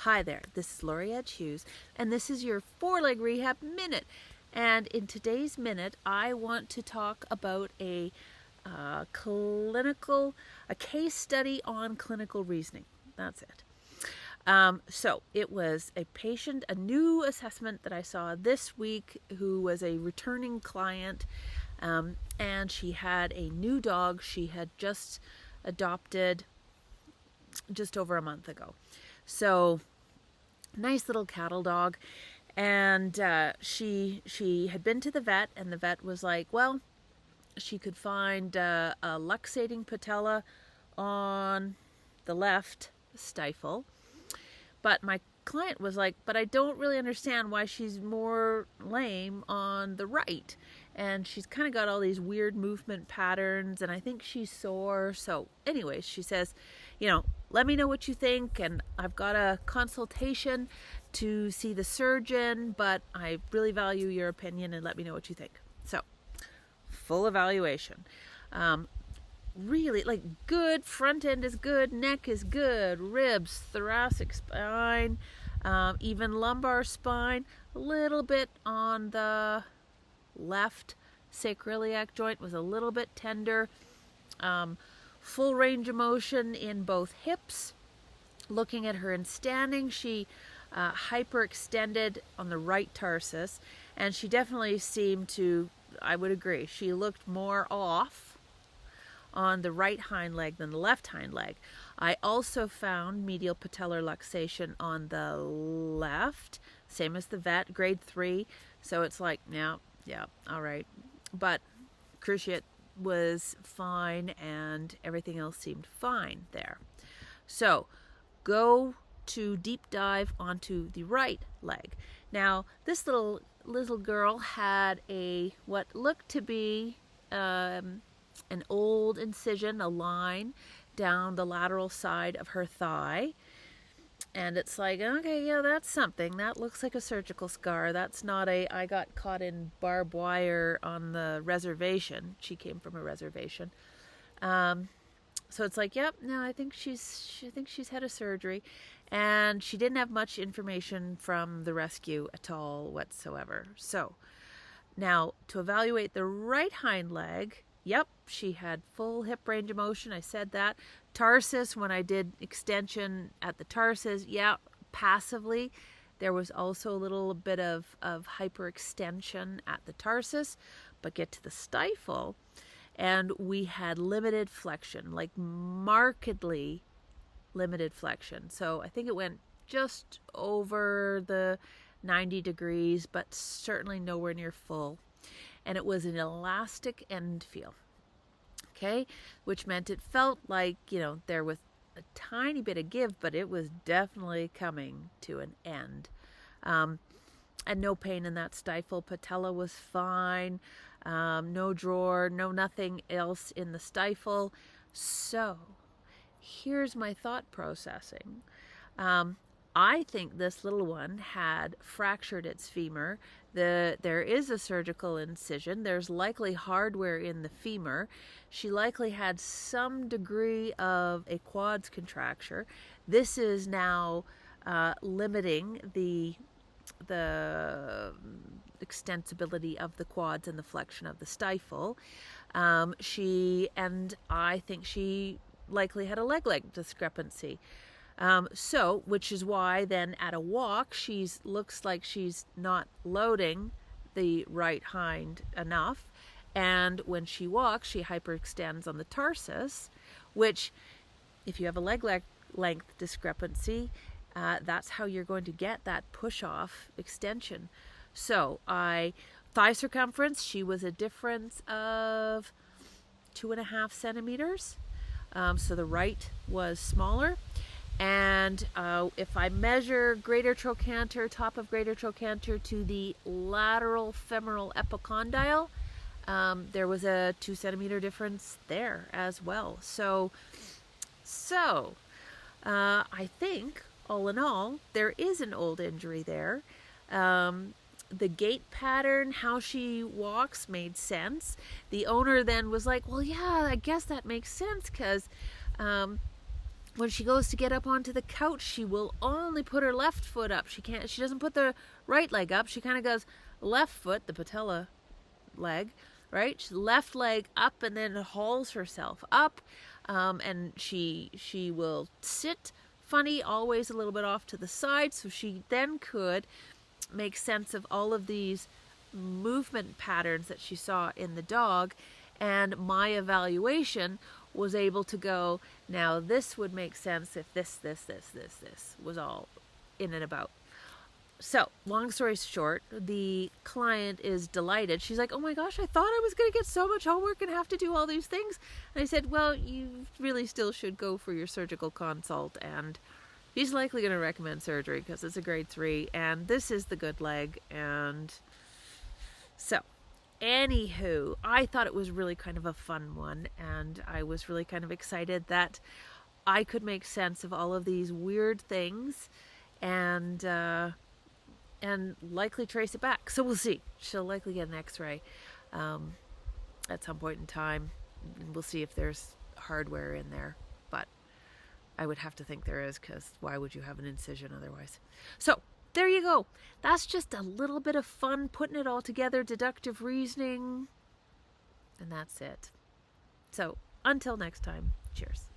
Hi there, this is Lori Edge-Hughes, and this is your 4-Leg Rehab Minute. And in today's minute, I want to talk about a case study on clinical reasoning. That's it. So it was a new assessment that I saw this week who was a returning client, and she had a new dog she had just adopted just over a month ago. So nice little cattle dog, and she had been to the vet, and the vet was like, well, she could find a luxating patella on the left stifle, but my client was like, but I don't really understand why she's more lame on the right, and she's kind of got all these weird movement patterns, and I think she's sore. So anyways, she says, let me know what you think, and I've got a consultation to see the surgeon, but I really value your opinion, and let me know what you think. So full evaluation. Really, good, front end is good, neck is good, ribs, thoracic spine, even lumbar spine, a little bit on the left sacroiliac joint was a little bit tender, full range of motion in both hips. Looking at her in standing, she hyperextended on the right tarsus, and she definitely seemed to, I would agree, she looked more off on the right hind leg than the left hind leg. I also found medial patellar luxation on the left, same as the vet, grade 3. So it's like, yeah, all right. But cruciate was fine, and everything else seemed fine there. So go to deep dive onto the right leg. Now, this little girl had what looked to be an old incision, a line down the lateral side of her thigh. And it's like, okay, yeah, that's something. That looks like a surgical scar. That's not I got caught in barbed wire on the reservation. She came from a reservation. So it's like, yep, no, I think she's had a surgery. And she didn't have much information from the rescue at all whatsoever. So now to evaluate the right hind leg, yep, she had full hip range of motion. I said that. Tarsus, when I did extension at the tarsus, yeah, passively. There was also a little bit of hyperextension at the tarsus, but get to the stifle, and we had limited flexion, like markedly limited flexion. So I think it went just over the 90 degrees, but certainly nowhere near full. And it was an elastic end feel, okay, which meant it felt like, there was a tiny bit of give, but it was definitely coming to an end. And no pain in that stifle. Patella was fine. No drawer, nothing else in the stifle. So here's my thought processing. I think this little one had fractured its femur. There is a surgical incision. There's likely hardware in the femur. She likely had some degree of a quads contracture. This is now limiting the extensibility of the quads and the flexion of the stifle. I think she likely had a leg discrepancy. Which is why then at a walk, looks like she's not loading the right hind enough. And when she walks, she hyperextends on the tarsus, which if you have a leg length discrepancy, that's how you're going to get that push-off extension. So thigh circumference, she was a difference of 2.5 centimeters. So the right was smaller. And if I measure greater trochanter, top of greater trochanter to the lateral femoral epicondyle, there was a 2 centimeter difference there as well. So I think all in all, there is an old injury there. The gait pattern, how she walks, made sense. The owner then was like, well, yeah, I guess that makes sense because when she goes to get up onto the couch, she will only put her left foot up. She doesn't put the right leg up. She kind of goes left foot, the patella leg, right? Left leg up, and then hauls herself up. And she will sit funny, always a little bit off to the side, so she then could make sense of all of these movement patterns that she saw in the dog. And my evaluation was able to go, now this would make sense if this was all in and about. So, long story short, the client is delighted. She's like, oh my gosh, I thought I was going to get so much homework and have to do all these things. And I said, well, you really still should go for your surgical consult. And he's likely going to recommend surgery because it's a grade 3. And this is the good leg. And so, anywho, I thought it was really kind of a fun one. And I was really kind of excited that I could make sense of all of these weird things. And likely trace it back. So we'll see. She'll likely get an x-ray at some point in time. And we'll see if there's hardware in there. But I would have to think there is, because why would you have an incision otherwise? So there you go. That's just a little bit of fun, putting it all together, deductive reasoning. And that's it. So until next time, cheers.